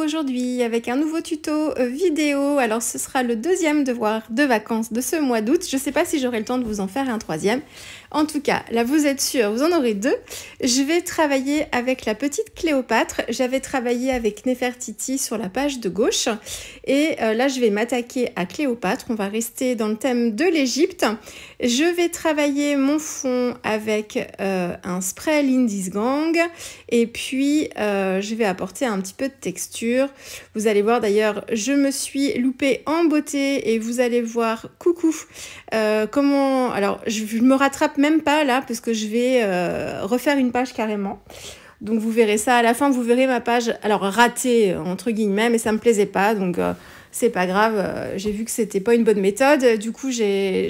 aujourd'hui avec un nouveau tuto vidéo. Alors ce sera le deuxième devoir de vacances de ce mois d'août. Je ne sais pas si j'aurai le temps de vous en faire un troisième. En tout cas, là vous êtes sûrs, vous en aurez deux. Je vais travailler avec la petite Cléopâtre. J'avais travaillé avec Nefertiti sur la page de gauche. Et là je vais m'attaquer à Cléopâtre. On va rester dans le thème de l'Égypte. Je vais travailler mon fond avec un spray Lindisgang. Et puis je vais apporter un petit peu de texture. Vous allez voir d'ailleurs, je me suis loupée en beauté et vous allez voir, coucou, comment... Alors je me rattrape même pas là parce que je vais refaire une page carrément. Donc vous verrez ça à la fin, vous verrez ma page, alors ratée entre guillemets, mais ça me plaisait pas, donc c'est pas grave, j'ai vu que c'était pas une bonne méthode, du coup j'ai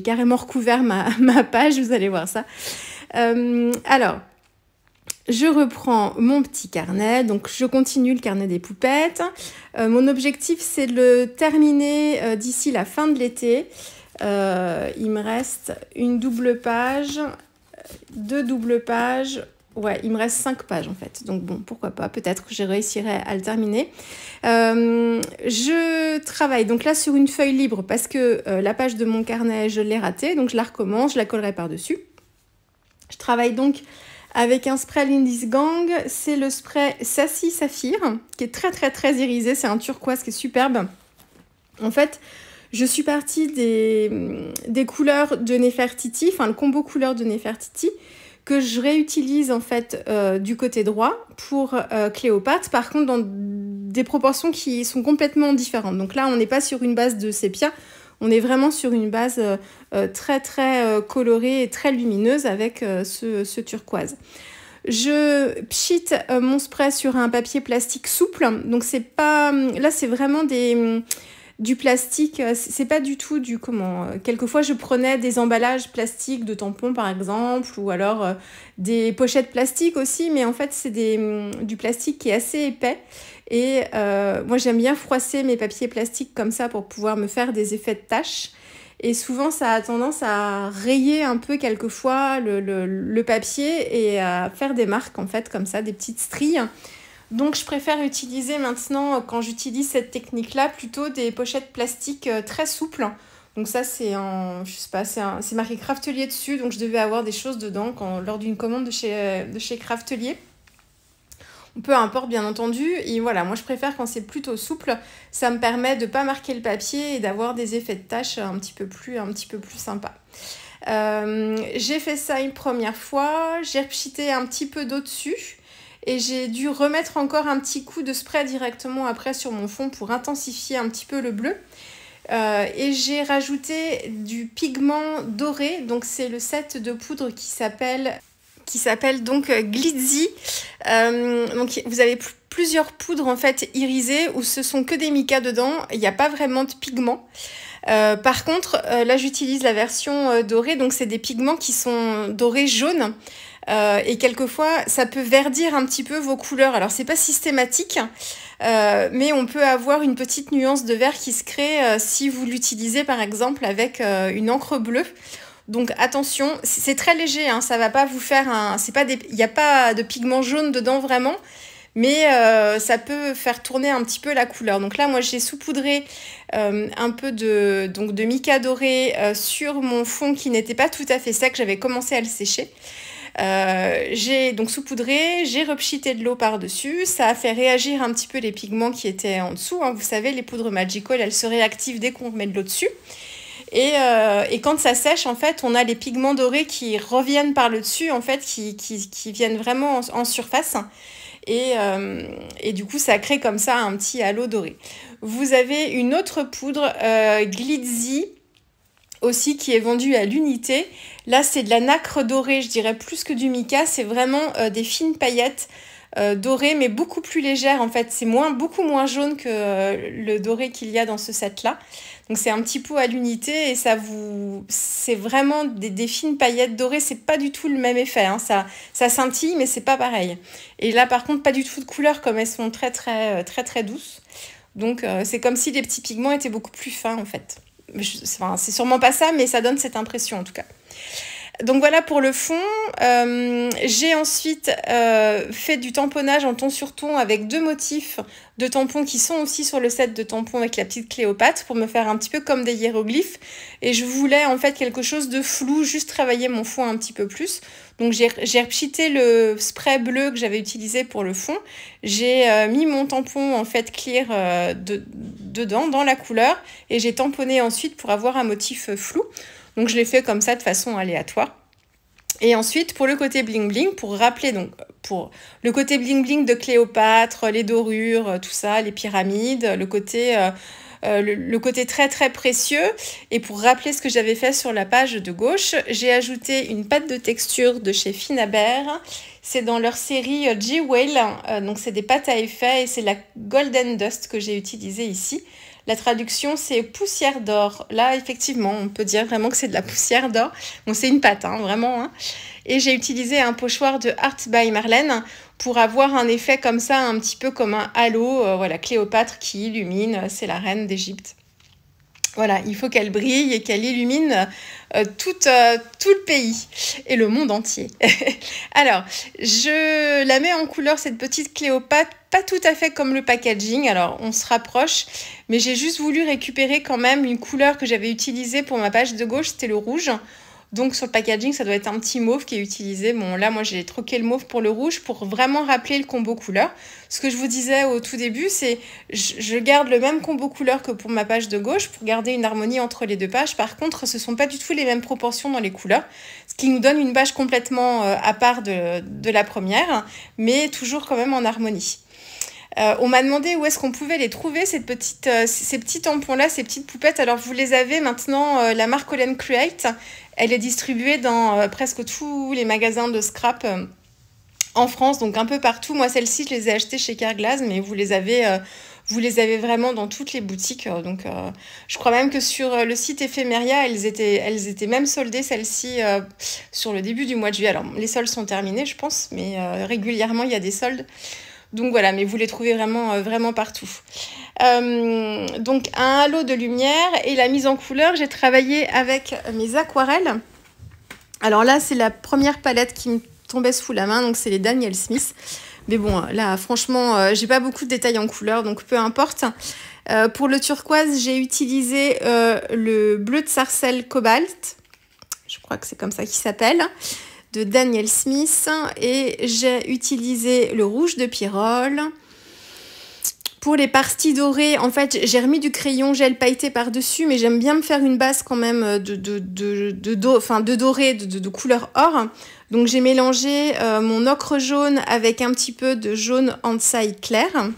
carrément recouvert ma page, vous allez voir ça. Alors, je reprends mon petit carnet, donc je continue le carnet des poupettes. Mon objectif c'est de le terminer d'ici la fin de l'été. Il me reste une double page, deux doubles pages. Ouais, il me reste 5 pages en fait. Donc bon, pourquoi pas, peut-être que je réussirai à le terminer. Je travaille donc là sur une feuille libre parce que la page de mon carnet, je l'ai ratée. Donc je la recommence, je la collerai par-dessus. Je travaille donc avec un spray Lindisgang. C'est le spray Sassy Saphir qui est très irisé. C'est un turquoise qui est superbe. En fait, je suis partie des couleurs de Nefertiti, enfin le combo couleur de Nefertiti, que je réutilise en fait du côté droit pour Cléopâtre, par contre dans des proportions qui sont complètement différentes. Donc là, on n'est pas sur une base de sépia, on est vraiment sur une base très colorée et très lumineuse avec ce turquoise. Je pchite mon spray sur un papier plastique souple, donc c'est pas... Là, c'est vraiment du plastique, c'est pas du tout du comment. Quelquefois, je prenais des emballages plastiques de tampons, par exemple, ou alors des pochettes plastiques aussi, mais en fait, c'est du plastique qui est assez épais. Et moi, j'aime bien froisser mes papiers plastiques comme ça pour pouvoir me faire des effets de taches. Et souvent, ça a tendance à rayer un peu quelquefois le papier et à faire des marques, en fait, comme ça, des petites stries. Donc je préfère utiliser maintenant, quand j'utilise cette technique-là, plutôt des pochettes plastiques très souples. Donc ça c'est je sais pas, c'est marqué Craftelier dessus, donc je devais avoir des choses dedans lors d'une commande de chez Craftelier. Peu importe bien entendu, et voilà, moi je préfère quand c'est plutôt souple, ça me permet de ne pas marquer le papier et d'avoir des effets de taches un petit peu plus sympas. J'ai fait ça une première fois, j'ai repchité un petit peu d'eau dessus. Et j'ai dû remettre encore un petit coup de spray directement après sur mon fond pour intensifier un petit peu le bleu. Et j'ai rajouté du pigment doré. Donc c'est le set de poudre qui s'appelle donc Glitzy. Donc vous avez plusieurs poudres en fait irisées où ce sont que des micas dedans. Il n'y a pas vraiment de pigment. Par contre, là j'utilise la version dorée. Donc c'est des pigments qui sont dorés jaunes. Et quelquefois, ça peut verdir un petit peu vos couleurs. Alors, c'est pas systématique, mais on peut avoir une petite nuance de vert qui se crée si vous l'utilisez, par exemple, avec une encre bleue. Donc, attention, c'est très léger, hein, ça va pas vous faire il n'y a pas de pigment jaune dedans, vraiment, mais ça peut faire tourner un petit peu la couleur. Donc là, moi, j'ai saupoudré un peu de mica doré sur mon fond qui n'était pas tout à fait sec. J'avais commencé à le sécher. J'ai donc saupoudré, j'ai repchité de l'eau par-dessus, ça a fait réagir un petit peu les pigments qui étaient en dessous, hein. Vous savez, les poudres Magical, elles se réactivent dès qu'on met de l'eau dessus. Et quand ça sèche, en fait, on a les pigments dorés qui reviennent par le dessus, en fait, qui viennent vraiment en surface. Et du coup, ça crée comme ça un petit halo doré. Vous avez une autre poudre, Glitzy, aussi qui est vendue à l'unité. Là, c'est de la nacre dorée, je dirais plus que du mica. C'est vraiment des fines paillettes dorées, mais beaucoup plus légères en fait. C'est beaucoup moins jaune que le doré qu'il y a dans ce set-là. Donc c'est un petit pot à l'unité et c'est vraiment des fines paillettes dorées. C'est pas du tout le même effet, hein. Ça scintille, mais c'est pas pareil. Et là, par contre, pas du tout de couleur comme elles sont très douces. Donc c'est comme si les petits pigments étaient beaucoup plus fins en fait. C'est sûrement pas ça, mais ça donne cette impression en tout cas. Donc voilà pour le fond. J'ai ensuite fait du tamponnage en ton sur ton avec 2 motifs de tampons qui sont aussi sur le set de tampons avec la petite Cléopâtre pour me faire un petit peu comme des hiéroglyphes. Et je voulais en fait quelque chose de flou, juste travailler mon fond un petit peu plus. Donc j'ai repchité le spray bleu que j'avais utilisé pour le fond. J'ai mis mon tampon en fait clear dedans, dans la couleur. Et j'ai tamponné ensuite pour avoir un motif flou. Donc je l'ai fait comme ça de façon aléatoire. Et ensuite, pour le côté bling bling, pour rappeler, donc pour le côté bling bling de Cléopâtre, les dorures, tout ça, les pyramides, le côté très très précieux. Et pour rappeler ce que j'avais fait sur la page de gauche, j'ai ajouté une pâte de texture de chez Finaber. C'est dans leur série G-Whale, donc c'est des pâtes à effet et c'est la Golden Dust que j'ai utilisée ici. La traduction, c'est poussière d'or. Là, effectivement, on peut dire vraiment que c'est de la poussière d'or. Bon, c'est une pâte, hein, vraiment. Hein. Et j'ai utilisé un pochoir de Art by Marlène pour avoir un effet comme ça, un petit peu comme un halo. Voilà, Cléopâtre qui illumine, c'est la reine d'Égypte. Voilà, il faut qu'elle brille et qu'elle illumine tout le pays et le monde entier. Alors, je la mets en couleur, cette petite Cléopâtre, pas tout à fait comme le packaging, alors on se rapproche, mais j'ai juste voulu récupérer quand même une couleur que j'avais utilisée pour ma page de gauche, c'était le rouge. Donc sur le packaging, ça doit être un petit mauve qui est utilisé. Bon, là, moi, j'ai troqué le mauve pour le rouge pour vraiment rappeler le combo couleur. Ce que je vous disais au tout début, c'est je garde le même combo couleur que pour ma page de gauche pour garder une harmonie entre les deux pages. Par contre, ce ne sont pas du tout les mêmes proportions dans les couleurs, ce qui nous donne une page complètement à part de la première, mais toujours quand même en harmonie. On m'a demandé où est-ce qu'on pouvait les trouver, ces petits tampons-là, ces petites poupettes. Alors, vous les avez maintenant, la marque Olen Create. Elle est distribuée dans presque tous les magasins de scrap en France, donc un peu partout. Moi, celles-ci, je les ai achetées chez Carglass, mais vous les avez vraiment dans toutes les boutiques. Je crois même que sur le site Ephemeria, elles étaient même soldées, celles-ci, sur le début du mois de juillet. Alors, les soldes sont terminés, je pense, mais régulièrement, il y a des soldes. Donc voilà, mais vous les trouvez vraiment partout. Donc un halo de lumière et la mise en couleur, j'ai travaillé avec mes aquarelles. Alors là, c'est la première palette qui me tombait sous la main, donc c'est les Daniel Smith. Mais bon, là, franchement, j'ai pas beaucoup de détails en couleur, donc peu importe. Pour le turquoise, j'ai utilisé le bleu de sarcelle cobalt. Je crois que c'est comme ça qu'il s'appelle. De Daniel Smith et j'ai utilisé le rouge de Pyrrole. Pour les parties dorées, en fait, j'ai remis du crayon gel pailleté par-dessus, mais j'aime bien me faire une base quand même de doré, de couleur or. Donc j'ai mélangé mon ocre jaune avec un petit peu de jaune Ansaï clair.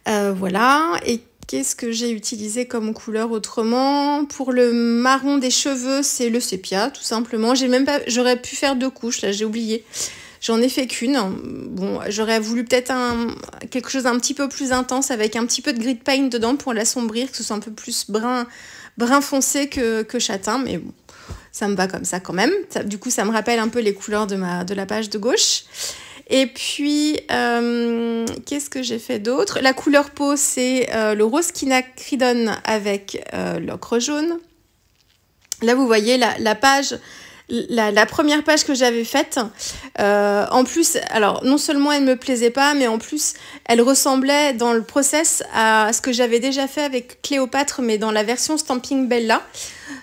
Voilà, et qu'est-ce que j'ai utilisé comme couleur autrement? Pour le marron des cheveux, c'est le sépia, tout simplement. J'aurais pu faire 2 couches, là, j'ai oublié. J'en ai fait qu'une. Bon, j'aurais voulu peut-être quelque chose un petit peu plus intense avec un petit peu de grit paint dedans pour l'assombrir, que ce soit un peu plus brun foncé que châtain, mais bon, ça me va comme ça quand même. Du coup, ça me rappelle un peu les couleurs de la page de gauche. Et puis, qu'est-ce que j'ai fait d'autre? La couleur peau, c'est le rose quinacridone avec l'ocre jaune. Là, vous voyez la page, la première page que j'avais faite. En plus, alors non seulement elle me plaisait pas, mais en plus, elle ressemblait dans le process à ce que j'avais déjà fait avec Cléopâtre, mais dans la version Stamping Bella.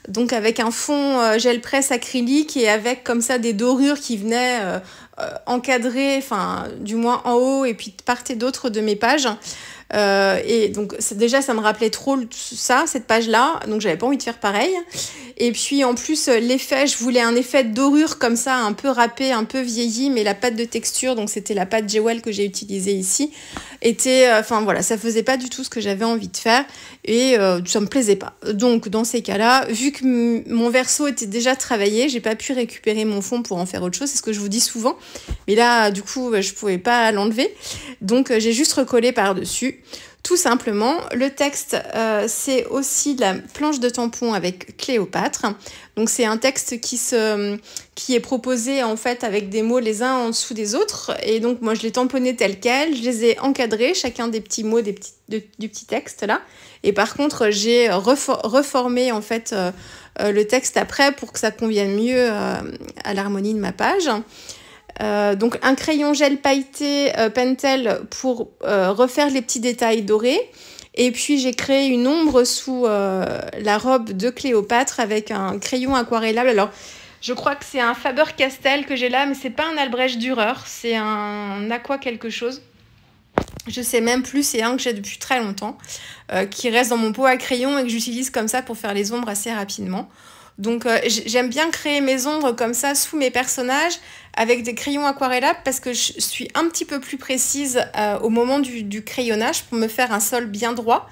Donc avec un fond gel presse acrylique et avec comme ça des dorures qui venaient encadrer, enfin du moins en haut et puis de part et d'autre de mes pages. Et donc déjà ça me rappelait trop ça, cette page-là, donc j'avais pas envie de faire pareil. Et puis en plus l'effet, je voulais un effet de dorure comme ça, un peu râpé, un peu vieilli, mais la pâte de texture, donc c'était la pâte Jewel que j'ai utilisée ici, était, enfin voilà, ça faisait pas du tout ce que j'avais envie de faire et ça me plaisait pas. Donc dans ces cas-là, vu que mon verso était déjà travaillé, j'ai pas pu récupérer mon fond pour en faire autre chose, c'est ce que je vous dis souvent, mais là du coup je pouvais pas l'enlever, donc j'ai juste recollé par-dessus. Tout simplement, le texte, c'est aussi de la planche de tampon avec Cléopâtre. Donc c'est un texte qui est proposé en fait avec des mots les uns en dessous des autres. Et donc moi je l'ai tamponné tel quel, je les ai encadrés, chacun des petits mots du petit texte là. Et par contre j'ai reformé en fait le texte après pour que ça convienne mieux à l'harmonie de ma page. Donc un crayon gel pailleté Pentel pour refaire les petits détails dorés. Et puis j'ai créé une ombre sous la robe de Cléopâtre avec un crayon aquarellable. Alors je crois que c'est un Faber-Castell que j'ai là, mais c'est pas un Albrecht Dürer, c'est un aqua quelque chose. Je sais même plus, c'est un que j'ai depuis très longtemps, qui reste dans mon pot à crayon et que j'utilise comme ça pour faire les ombres assez rapidement. Donc j'aime bien créer mes ombres comme ça sous mes personnages avec des crayons aquarellables parce que je suis un petit peu plus précise au moment du crayonnage pour me faire un sol bien droit.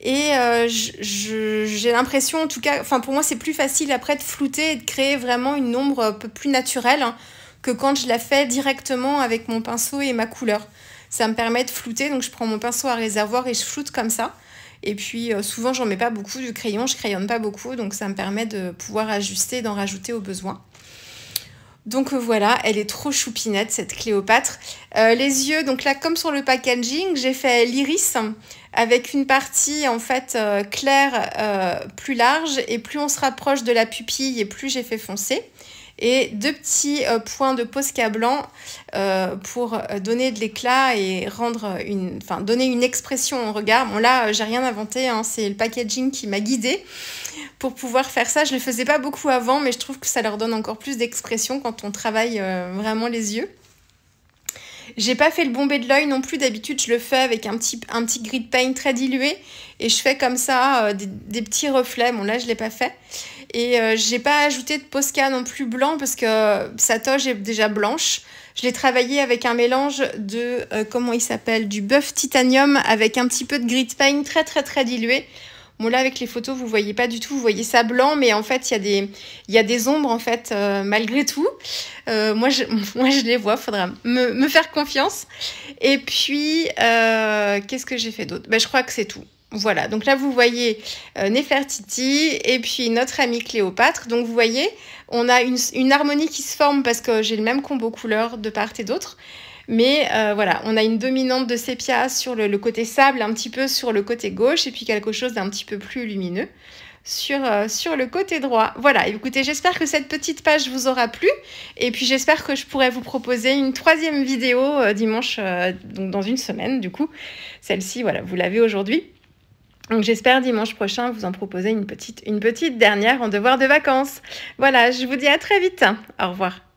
Et j'ai l'impression, en tout cas, enfin pour moi c'est plus facile après de flouter et de créer vraiment une ombre un peu plus naturelle que quand je la fais directement avec mon pinceau et ma couleur. Ça me permet de flouter, donc je prends mon pinceau à réservoir et je floute comme ça. Et puis souvent j'en mets pas beaucoup du crayon, je crayonne pas beaucoup, donc ça me permet de pouvoir ajuster, d'en rajouter au besoin. Donc voilà, elle est trop choupinette cette Cléopâtre. Les yeux, donc là comme sur le packaging, j'ai fait l'iris avec une partie en fait claire plus large, et plus on se rapproche de la pupille et plus j'ai fait foncer. Et 2 petits points de Posca blanc pour donner de l'éclat et donner une expression au regard. Bon là, j'ai rien inventé, hein, c'est le packaging qui m'a guidée pour pouvoir faire ça. Je ne le faisais pas beaucoup avant, mais je trouve que ça leur donne encore plus d'expression quand on travaille vraiment les yeux. J'ai pas fait le bombé de l'œil non plus. D'habitude, je le fais avec un petit grid paint très dilué et je fais comme ça des petits reflets. Bon là, je l'ai pas fait. Et j'ai pas ajouté de Posca non plus blanc parce que sa toge est déjà blanche. Je l'ai travaillé avec un mélange de, comment il s'appelle, du buff titanium avec un petit peu de grid paint très très très dilué. Bon là avec les photos vous voyez pas du tout, vous voyez ça blanc, mais en fait il y a des ombres en fait malgré tout. Moi je les vois, faudra me faire confiance. Et puis qu'est-ce que j'ai fait d'autre? Je crois que c'est tout. Voilà, donc là vous voyez Nefertiti et puis notre amie Cléopâtre. Donc vous voyez, on a une harmonie qui se forme parce que j'ai le même combo couleur de part et d'autre. Mais voilà, on a une dominante de sépia sur le côté sable, un petit peu sur le côté gauche, et puis quelque chose d'un petit peu plus lumineux sur le côté droit. Voilà, écoutez, j'espère que cette petite page vous aura plu. Et puis j'espère que je pourrai vous proposer une 3e vidéo dimanche, donc dans une semaine du coup. Celle-ci, voilà, vous l'avez aujourd'hui. Donc j'espère dimanche prochain vous en proposer une petite dernière en devoir de vacances. Voilà, je vous dis à très vite. Au revoir.